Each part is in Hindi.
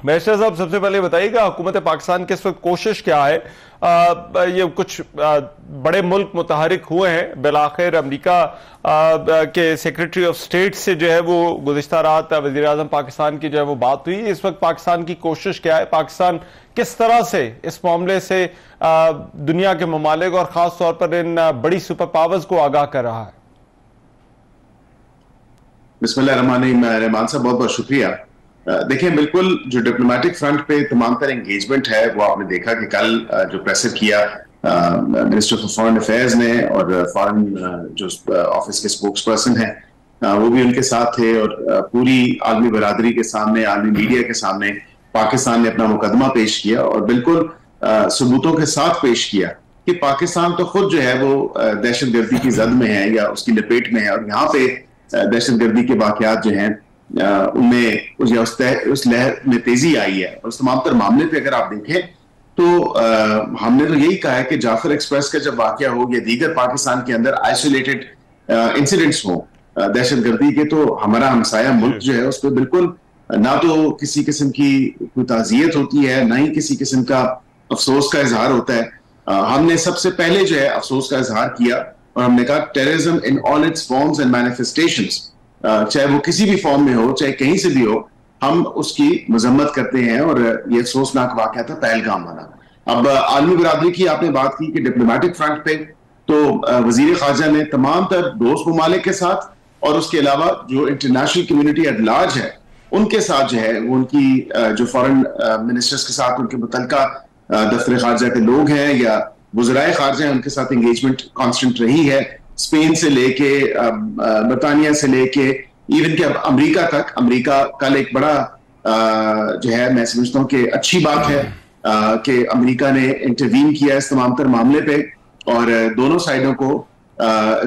बैरिस्टर साहब, सबसे पहले बताइएगा हुकूमत पाकिस्तान की इस वक्त कोशिश क्या है? ये कुछ बड़े मुल्क मुतहरिक हुए हैं, बिलाखिर अमरीका के सेक्रेटरी ऑफ स्टेट से जो है वो गुज़िश्ता रात वज़ीर आज़म पाकिस्तान की जो है वो बात हुई। इस वक्त पाकिस्तान की कोशिश क्या है? पाकिस्तान किस तरह से इस मामले से दुनिया के ममालिक और ख़ास तौर पर इन बड़ी सुपर पावर्स को आगाह कर रहा है? बिस्मिल्लाहिर्रहमानिर्रहीम साहब, बहुत बहुत शुक्रिया। देखिए, बिल्कुल जो डिप्लोमेटिक फ्रंट पे तमाम तरह एंगेजमेंट है वो आपने देखा कि कल जो प्रेसर किया मिनिस्टर फॉर फॉरेन अफेयर्स ने और फॉरेन जो ऑफिस के स्पोक्स पर्सन है वो भी उनके साथ थे, और पूरी आलमी बरादरी के सामने, आलमी मीडिया के सामने पाकिस्तान ने अपना मुकदमा पेश किया और बिल्कुल सबूतों के साथ पेश किया कि पाकिस्तान तो खुद जो है वो दहशतगर्दी की जद में है या उसकी लपेट में है, और यहाँ पे दहशतगर्दी के वाकयात जो हैं उनमें उस लहर में तेजी आई है। और उस तमाम तर मामले पे अगर आप देखें तो हमने तो यही कहा है कि जाफर एक्सप्रेस का जब वाकया हो या दीगर पाकिस्तान के अंदर आइसोलेटेड इंसिडेंट्स हो दहशतगर्दी के, तो हमारा हमसाया मुल्क जो है उस पर बिल्कुल ना तो किसी किस्म की कोई ताज़ियत होती है, ना ही किसी किस्म का अफसोस का इजहार होता है। हमने सबसे पहले जो है अफसोस का इजहार किया और हमने कहा terrorism in all it's forms and manifestations, चाहे वो किसी भी फॉर्म में हो, चाहे कहीं से भी हो, हम उसकी मजम्मत करते हैं। और ये अफसोसनाक वाकया था पहलगाम वाला। अब आलमी बरादरी की आपने बात की कि डिप्लोमेटिक फ्रंट पे तो वजीर खारजा ने तमाम तर दोस्त ममालिक के साथ और उसके अलावा जो इंटरनेशनल कम्युनिटी एट लार्ज है उनके साथ जो है वो उनकी जो फॉरेन मिनिस्टर्स के साथ उनके मुतलका दफ्तर खारजा के लोग हैं या वज़राए खारजा हैं उनके साथ एंगेजमेंट कांस्टेंट रही है। स्पेन से लेके बरतानिया से लेके इवन के अब अमेरिका तक। अमेरिका कल एक बड़ा जो है मैं समझता हूँ कि अच्छी बात है कि अमेरिका ने इंटरवीन किया इस तमाम तर मामले पे और दोनों साइडों को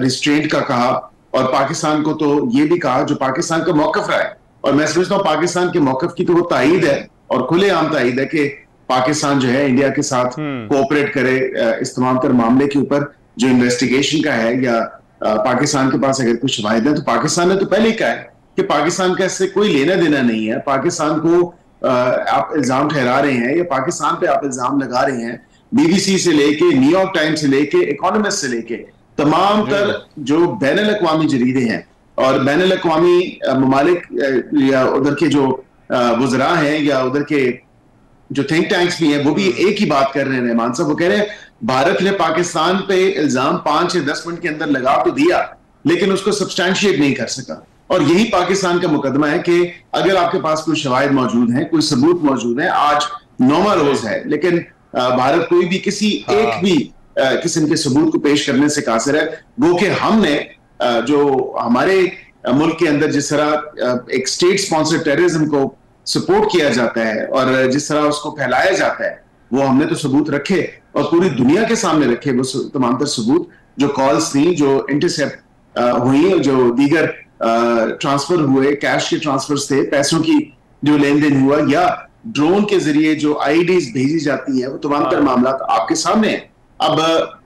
रिस्ट्रेंट का कहा, और पाकिस्तान को तो ये भी कहा जो पाकिस्तान का मौकफ रहा है। और मैं समझता हूँ पाकिस्तान के मौकफ की तो वो तायीद है और खुलेआम तायीद है कि पाकिस्तान जो है इंडिया के साथ कोऑपरेट करे इस तमाम तर मामले के ऊपर जो इन्वेस्टिगेशन का है, या पाकिस्तान के पास अगर कुछ शवाहिद है तो पाकिस्तान ने तो पहले ही कहा है कि पाकिस्तान का इससे कोई लेना देना नहीं है। पाकिस्तान को आप इल्जाम ठहरा रहे हैं या पाकिस्तान पे आप इल्जाम लगा रहे हैं, बीबीसी से लेके, न्यूयॉर्क टाइम्स से लेके, इकोनॉमिस्ट से लेके तमाम तर जो बैनुल अक़वामी जरीदे हैं और बैनुल अक़वामी ममालिक या उधर के जो वज़रा हैं या उधर के जो थिंक टैंक्स भी हैं वो भी एक ही बात कर रहे हैं। रहमान साहब वो कह रहे हैं भारत ने पाकिस्तान पे इल्जाम 5 या 10 मिनट के अंदर लगा तो दिया लेकिन उसको सब्सटैंशिएट नहीं कर सका। और यही पाकिस्तान का मुकदमा है कि अगर आपके पास कोई शवाहिद मौजूद हैं, कोई सबूत मौजूद है, आज 9वां रोज है लेकिन भारत कोई भी किसी एक भी किस्म के सबूत को पेश करने से कासिर है। वो कि हमने जो हमारे मुल्क के अंदर जिस तरह एक स्टेट स्पॉन्सर्ड टेररिज्म को सपोर्ट किया जाता है और जिस तरह उसको फैलाया जाता है वो हमने तो सबूत रखे और पूरी दुनिया के सामने रखे वो तमाम तर सबूत, जो कॉल्स थी, जो इंटरसेप्ट हुई, जो दीगर ट्रांसफर हुए, कैश के ट्रांसफर्स थे, पैसों की जो लेन देन हुआ या ड्रोन के जरिए जो आईडीज भेजी जाती है, वो तमाम तर मामला आपके सामने है। अब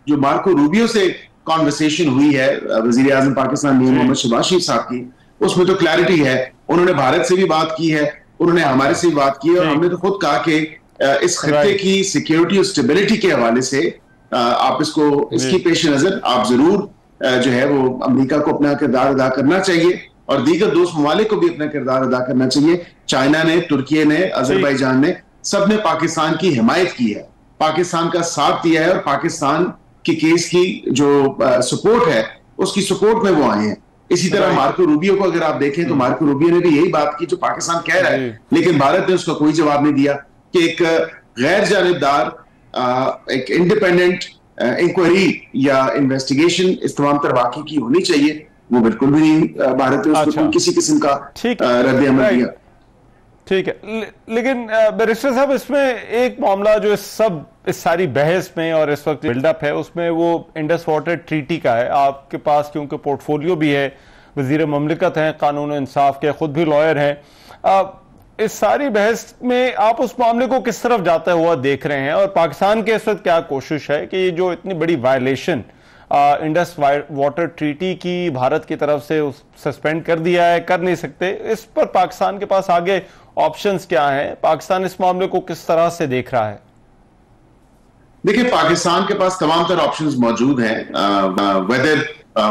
जो मार्को रूबियो से कॉन्वर्सेशन हुई है वजीर आजम पाकिस्तान मीर मोहम्मद शहबाज शरीफ साहब की, उसमें तो क्लैरिटी है। उन्होंने भारत से भी बात की है, उन्होंने हमारे से भी बात की है और हमने तो खुद कहा कि इस खत्ते की सिक्योरिटी और स्टेबिलिटी के हवाले से आप इसको इसकी पेश नजर आप जरूर जो है वो अमेरिका को अपना किरदार अदा करना चाहिए और दीगर दोस्त ममालिक को भी अपना किरदार अदा करना चाहिए। चाइना ने, तुर्की ने, अजरबैजान ने, सब ने पाकिस्तान की हिमायत की है, पाकिस्तान का साथ दिया है और पाकिस्तान की केस की जो सपोर्ट है उसकी सपोर्ट में वो आए हैं। इसी तरह मार्को रूबियो को अगर आप देखें तो मार्को रूबियो ने भी यही बात की जो पाकिस्तान कह रहा है, लेकिन भारत ने उसका कोई जवाब नहीं दिया कि एक गैर जानिबदार एक इंडिपेंडेंट इंक्वायरी या इन्वेस्टिगेशन इस तमाम तर वाक़ई की होनी चाहिए। वो बिल्कुल भी नहीं, भारत ने उसको किसी किस्म का रद्द अमल दिया। ठीक है, लेकिन बैरिस्टर साहब इसमें एक मामला जो इस सारी बहस में और इस वक्त बिल्डअप है उसमें वो इंडस वाटर ट्रीटी का है। आपके पास क्योंकि पोर्टफोलियो भी है, वजीर ममलिकत हैं, कानून इंसाफ के, खुद भी लॉयर हैं, इस सारी बहस में आप उस मामले को किस तरफ जाता हुआ देख रहे हैं और पाकिस्तान के इस वक्त क्या कोशिश है कि जो इतनी बड़ी वायलेशन इंडस वाटर ट्रीटी की भारत की तरफ से सस्पेंड कर दिया है, कर नहीं सकते। इस पर पाकिस्तान के पास आगे ऑप्शंस क्या हैं? पाकिस्तान इस मामले को किस तरह से देख रहा है? देखिए, पाकिस्तान के पास तमाम तरह ऑप्शंस मौजूद हैं, वेदर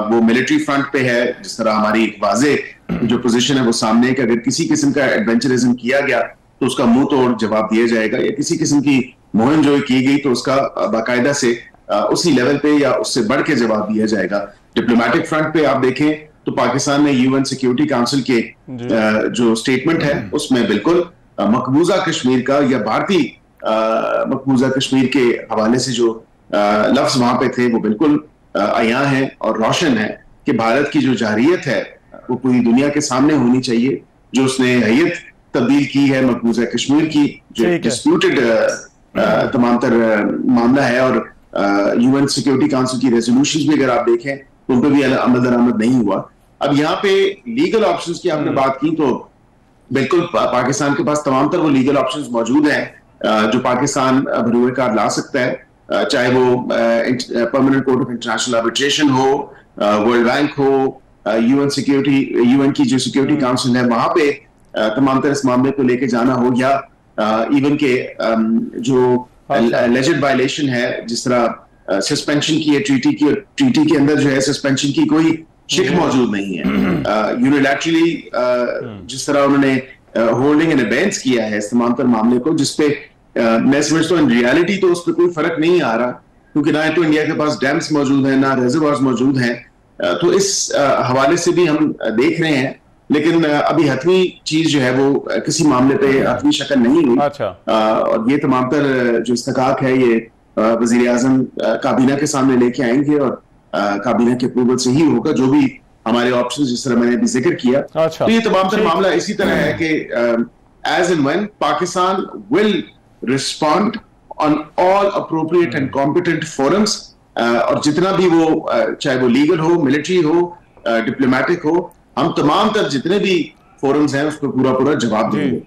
वो मिलिट्री फ्रंट पे है, जिस तरह हमारी एक वाजे जो पोजीशन है वो सामने है कि अगर किसी किस्म का एडवेंचरिज्म किया गया तो उसका मुंह तोड़ जवाब दिया जाएगा, या किसी किस्म की मुहिम जो की गई तो उसका बाकायदा से उसी लेवल पे या उससे बढ़ के जवाब दिया जाएगा। डिप्लोमेटिक फ्रंट पे आप देखें तो पाकिस्तान ने यूएन सिक्योरिटी काउंसिल के जो स्टेटमेंट है उसमें बिल्कुल मकबूजा कश्मीर का या भारतीय मकबूजा कश्मीर के हवाले से जो लफ्ज वहां पे थे वो बिल्कुल अयां है और रोशन है कि भारत की जो जारियत है वो पूरी दुनिया के सामने होनी चाहिए। जो उसने हैयत तब्दील की है मकबूजा कश्मीर की, जो डिस्प्यूटेड तमाम तर मामला है, और यूएन सिक्योरिटी काउंसिल की रेजोल्यूशंस भी अगर आप देखें तो उन पर भी अमल दरामद नहीं हुआ। अब यहाँ पे लीगल ऑप्शंस की आपने बात की तो बिल्कुल पाकिस्तान के पास तमाम तर वो लीगल ऑप्शंस मौजूद हैं जो पाकिस्तान बरूए कार ला सकता है, चाहे वो permanent court of international arbitration हो, वर्ल्ड बैंक हो, यूएन की जो सिक्योरिटी काउंसिल है वहां पे तमाम तरह इस मामले को लेके जाना हो, या इवन के जो एलिजेड वायलेशन है, जिस तरह सस्पेंशन की है ट्रीटी की, ट्रीटी के अंदर जो है सस्पेंशन की कोई शिक मौजूद नहीं है। यूनिलैटरली जिस तरह उन्होंने होल्डिंग एंड अबेंस किया है इस तमाम तर मामले को, जिसपे मैं समझता हूँ इन रियलिटी तो उस पर कोई फर्क नहीं आ रहा, क्योंकि ना तो इंडिया के पास डैम्स मौजूद हैं ना रिजर्वायर्स मौजूद हैं, तो इस हवाले से भी हम देख रहे हैं। लेकिन अभी हतमी चीज जो है वो किसी मामले पे हतमी शक्ल नहीं हुई। अच्छा। और ये तमाम तर जो इस्तकाक है ये वजीर आजम काबीना के सामने लेके आएंगे और काबीना के अप्रूवल से ही होगा, जो भी हमारे ऑप्शन जिस तरह मैंने अभी जिक्र किया। अच्छा। तो ये तमाम तर मामला इसी तरह है कि as and when Pakistan will respond on all appropriate and competent forums, और जितना भी वो चाहे वो लीगल हो, मिलिट्री हो, डिप्लोमेटिक हो, हम तमाम तर जितने भी फोरम्स हैं उसको पूरा पूरा जवाब देंगे।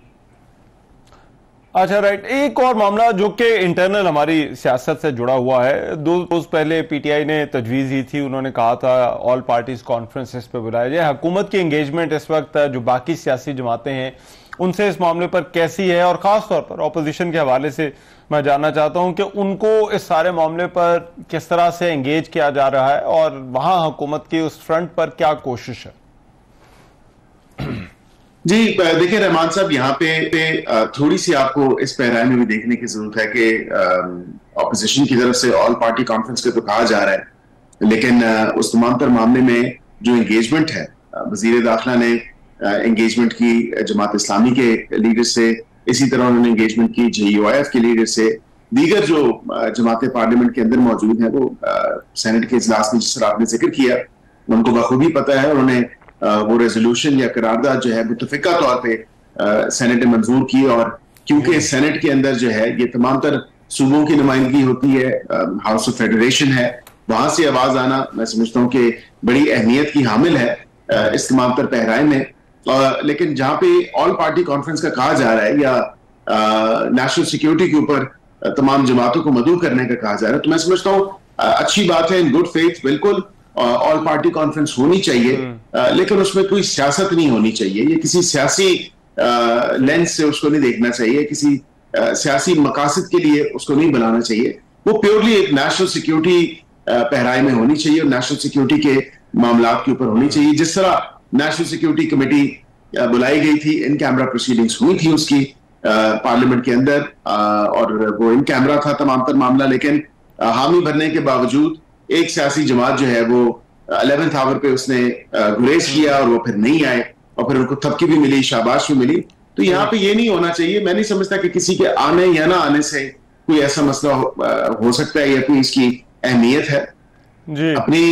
अच्छा, राइट। एक और मामला जो कि इंटरनल हमारी सियासत से जुड़ा हुआ है, 2 रोज पहले पीटीआई ने तजवीज दी थी, उन्होंने कहा था ऑल पार्टीज कॉन्फ्रेंसेस पे बुलाया जाए। हुकूमत की एंगेजमेंट इस वक्त जो बाकी सियासी जमातें हैं उनसे इस मामले पर कैसी है, और खास तौर पर ऑपोजिशन के हवाले से मैं जानना चाहता हूं कि उनको इस सारे मामले पर किस तरह से एंगेज किया जा रहा है और वहां हुकूमत की उस फ्रंट पर क्या कोशिश है। जी देखिए रहमान साहब, यहाँ पे थोड़ी सी आपको इस पैराए में भी देखने की जरूरत है कि ऑपोजिशन की तरफ से ऑल पार्टी कॉन्फ्रेंस के तो कहा जा रहा है, लेकिन उस तमाम तर मामले में जो एंगेजमेंट है, वजीर दाखिला ने एंगेजमेंट की जमात इस्लामी के लीडर से, इसी तरह उन्होंने एंगेजमेंट की JUIF के लीडर से, दीगर जो जमातें पार्लियामेंट के अंदर मौजूद हैं वो सेनेट के इजलास में जिस तरह आपने जिक्र किया उनको बखूबी पता है। उन्होंने वो रेजोल्यूशन या करारदाद जो है मुतफिका तौर पे सेनेट ने मंजूर की, और क्योंकि सेनेट के अंदर जो है ये तमाम तर सूबों की नुमाइंदगी होती है, हाउस ऑफ फेडरेशन है, वहां से आवाज आना मैं समझता हूँ कि बड़ी अहमियत की हामिल है इस तमाम तर पहराए में। लेकिन जहां पे ऑल पार्टी कॉन्फ्रेंस का कहा जा रहा है, या नेशनल सिक्योरिटी के ऊपर तमाम जमातों को मदऊ करने का कहा जा रहा है, तो मैं समझता हूँ अच्छी बात है, इन गुड फेथ बिल्कुल ऑल पार्टी कॉन्फ्रेंस होनी चाहिए, लेकिन उसमें कोई सियासत नहीं होनी चाहिए। ये किसी सियासी लेंस से उसको नहीं देखना चाहिए, किसी सियासी मकासद के लिए उसको नहीं बनाना चाहिए। वो प्योरली एक नेशनल सिक्योरिटी पहराए में होनी चाहिए और नेशनल सिक्योरिटी के मामला के ऊपर होनी चाहिए। जिस तरह नेशनल सिक्योरिटी कमेटी बुलाई गई थी, इन कैमरा प्रोसीडिंग्स हुई थी उसकी पार्लियामेंट के अंदर, और वो इन कैमरा था तमाम तर मामला, लेकिन हामी भरने के बावजूद एक सियासी जमात जो है वो 11th आवर पे उसने गुरेज किया और वो फिर नहीं आए, और फिर उनको थपकी भी मिली, शाबाश भी मिली। तो यहाँ पे ये नहीं होना चाहिए। मैं नहीं समझता कि किसी के आने या ना आने से कोई ऐसा मसला हो सकता है या कोई इसकी अहमियत है जी। अपनी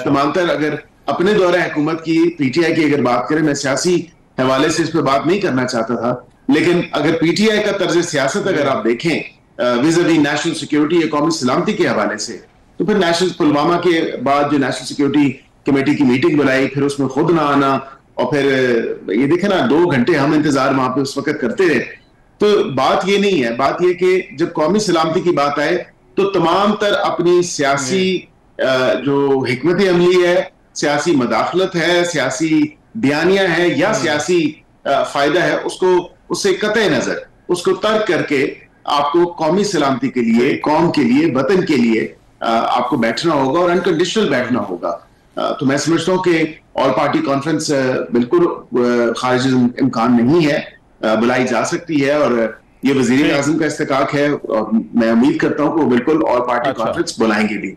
तमाम तर अगर अपने दौरे हुकूमत की पीटीआई की अगर बात करें, मैं सियासी हवाले से इस पर बात नहीं करना चाहता था, लेकिन अगर पीटीआई का तर्ज सियासत अगर आप देखें विज़-अ-वी नेशनल सिक्योरिटी या कौमी सलामती के हवाले से, तो फिर नेशनल पुलवामा के बाद जो नेशनल सिक्योरिटी कमेटी की मीटिंग बुलाई, फिर उसमें खुद ना आना, और फिर ये देखे ना 2 घंटे हम इंतजार वहां पे उस वक्त करते रहे। तो बात ये नहीं है, बात ये कि जब कौमी सलामती की बात आए तो तमाम तर अपनी सियासी जो हिकमत अमली है, सियासी मदाखलत है, सियासी बयानियां है या सियासी फायदा है, उससे कतई नजर उसको तर्क करके आपको कौमी सलामती के लिए, कौम के लिए, वतन के लिए आपको बैठना होगा और अनकंडीशनल बैठना होगा। तो मैं समझता हूं कि ऑल पार्टी कॉन्फ्रेंस बिल्कुल खारिज इम्कान नहीं है, बुलाई जा सकती है और ये वजीर आजम का इस्तेकाक है और मैं उम्मीद करता हूं कि वो बिल्कुल ऑल पार्टी कॉन्फ्रेंस बुलाएंगे भी।